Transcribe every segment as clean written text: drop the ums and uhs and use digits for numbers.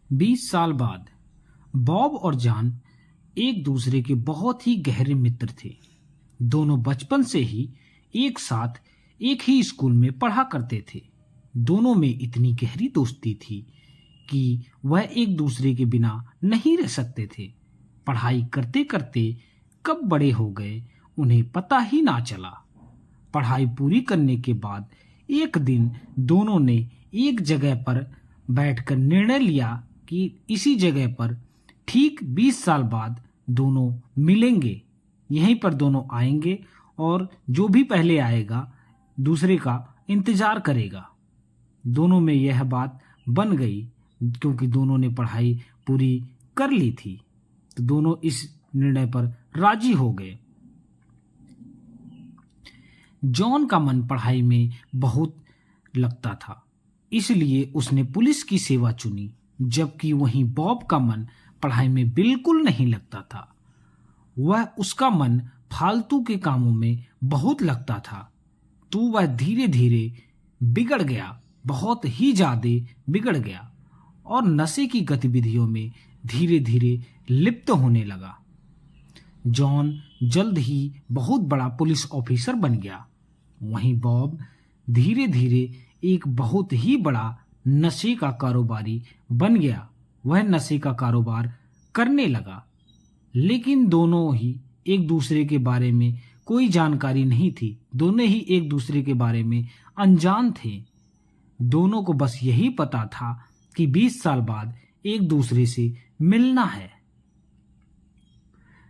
20 साल बाद बॉब और जॉन एक दूसरे के बहुत ही गहरे मित्र थे। दोनों बचपन से ही एक साथ एक ही स्कूल में पढ़ा करते थे। दोनों में इतनी गहरी दोस्ती थी कि वह एक दूसरे के बिना नहीं रह सकते थे। पढ़ाई करते करते कब बड़े हो गए उन्हें पता ही ना चला। पढ़ाई पूरी करने के बाद एक दिन दोनों ने एक जगह पर बैठकर निर्णय लिया कि इसी जगह पर ठीक 20 साल बाद दोनों मिलेंगे। यहीं पर दोनों आएंगे और जो भी पहले आएगा दूसरे का इंतजार करेगा। दोनों में यह बात बन गई क्योंकि दोनों ने पढ़ाई पूरी कर ली थी, तो दोनों इस निर्णय पर राजी हो गए। जॉन का मन पढ़ाई में बहुत लगता था, इसलिए उसने पुलिस की सेवा चुनी, जबकि वहीं बॉब का मन पढ़ाई में बिल्कुल नहीं लगता था। उसका मन फालतू के कामों में बहुत लगता था, तो वह धीरे धीरे बिगड़ गया, बहुत ही ज्यादा बिगड़ गया और नशे की गतिविधियों में धीरे धीरे लिप्त होने लगा। जॉन जल्द ही बहुत बड़ा पुलिस ऑफिसर बन गया। वहीं बॉब धीरे धीरे एक बहुत ही बड़ा नशे का कारोबारी बन गया। वह नशे का कारोबार करने लगा, लेकिन दोनों ही एक दूसरे के बारे में कोई जानकारी नहीं थी। दोनों ही एक दूसरे के बारे में अनजान थे। दोनों को बस यही पता था कि 20 साल बाद एक दूसरे से मिलना है।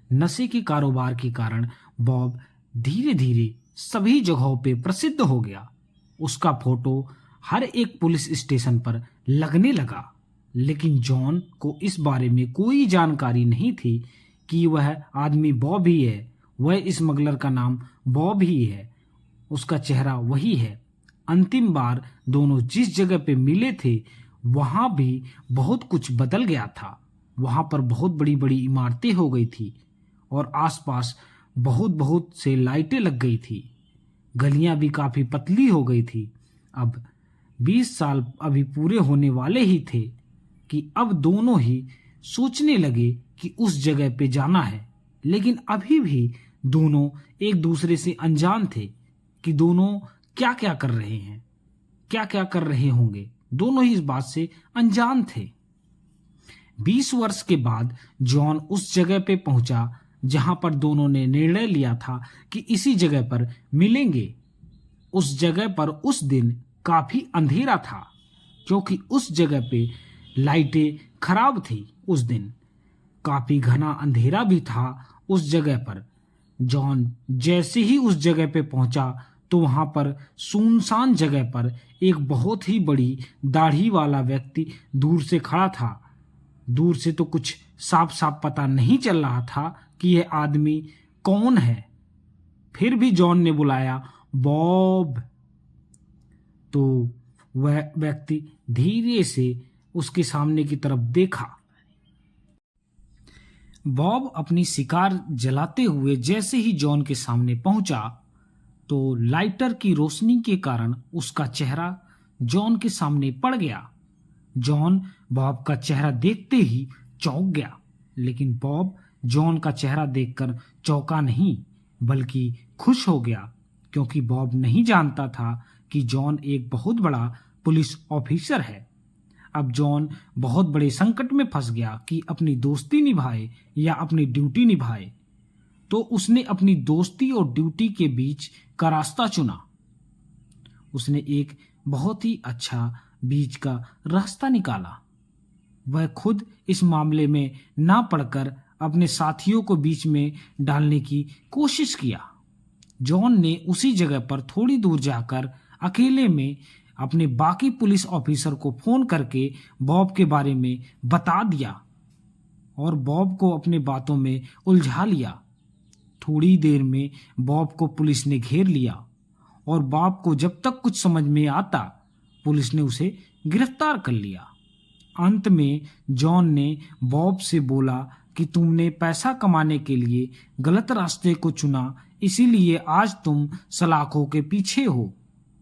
नशे के कारोबार के कारण बॉब धीरे धीरे सभी जगहों पे प्रसिद्ध हो गया। उसका फोटो हर एक पुलिस स्टेशन पर लगने लगा, लेकिन जॉन को इस बारे में कोई जानकारी नहीं थी कि वह आदमी बॉब ही है। वह स्मगलर का नाम बॉब ही है, उसका चेहरा वही है। अंतिम बार दोनों जिस जगह पे मिले थे वहां भी बहुत कुछ बदल गया था। वहां पर बहुत बड़ी बड़ी इमारतें हो गई थी और आसपास बहुत बहुत से लाइटें लग गई थी। गलियां भी काफी पतली हो गई थी। अब 20 साल अभी पूरे होने वाले ही थे कि अब दोनों ही सोचने लगे कि उस जगह पे जाना है, लेकिन अभी भी दोनों एक दूसरे से अनजान थे कि दोनों क्या क्या कर रहे हैं, क्या क्या कर रहे होंगे। दोनों ही इस बात से अनजान थे। 20 वर्ष के बाद जॉन उस जगह पे पहुंचा जहां पर दोनों ने निर्णय लिया था कि इसी जगह पर मिलेंगे। उस जगह पर उस दिन काफी अंधेरा था, क्योंकि उस जगह पे लाइटें खराब थी। उस दिन काफी घना अंधेरा भी था उस जगह पर। जॉन जैसे ही उस जगह पे पहुंचा तो वहां पर सुनसान जगह पर एक बहुत ही बड़ी दाढ़ी वाला व्यक्ति दूर से खड़ा था। दूर से तो कुछ साफ साफ पता नहीं चल रहा था कि यह आदमी कौन है। फिर भी जॉन ने बुलाया, बॉब। तो वह व्यक्ति धीरे से उसके सामने की तरफ देखा। बॉब अपनी शिकार जलाते हुए जैसे ही जॉन के सामने पहुंचा तो लाइटर की रोशनी के कारण उसका चेहरा जॉन के सामने पड़ गया। जॉन बॉब का चेहरा देखते ही चौंक गया, लेकिन बॉब जॉन का चेहरा देखकर चौंका नहीं बल्कि खुश हो गया, क्योंकि बॉब नहीं जानता था कि जॉन एक बहुत बड़ा पुलिस ऑफिसर है। अब जॉन बहुत बड़े संकट में फंस गया कि अपनी दोस्ती निभाए या अपनी ड्यूटी निभाए। तो उसने अपनी दोस्ती और ड्यूटी के बीच का रास्ता चुना। उसने एक बहुत ही अच्छा बीच का रास्ता निकाला। वह खुद इस मामले में ना पड़कर अपने साथियों को बीच में डालने की कोशिश किया। जॉन ने उसी जगह पर थोड़ी दूर जाकर अकेले में अपने बाकी पुलिस ऑफिसर को फोन करके बॉब के बारे में बता दिया और बॉब को अपने बातों में उलझा लिया। थोड़ी देर में बॉब को पुलिस ने घेर लिया और बॉब को जब तक कुछ समझ में आता पुलिस ने उसे गिरफ्तार कर लिया। अंत में जॉन ने बॉब से बोला कि तुमने पैसा कमाने के लिए गलत रास्ते को चुना, इसीलिए आज तुम सलाखों के पीछे हो।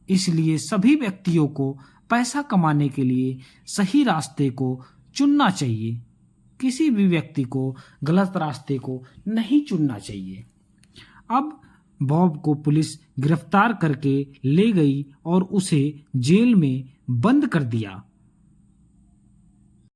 इसलिए सभी व्यक्तियों को पैसा कमाने के लिए सही रास्ते को चुनना चाहिए। किसी भी व्यक्ति को गलत रास्ते को नहीं चुनना चाहिए। अब बॉब को पुलिस गिरफ्तार करके ले गई और उसे जेल में बंद कर दिया।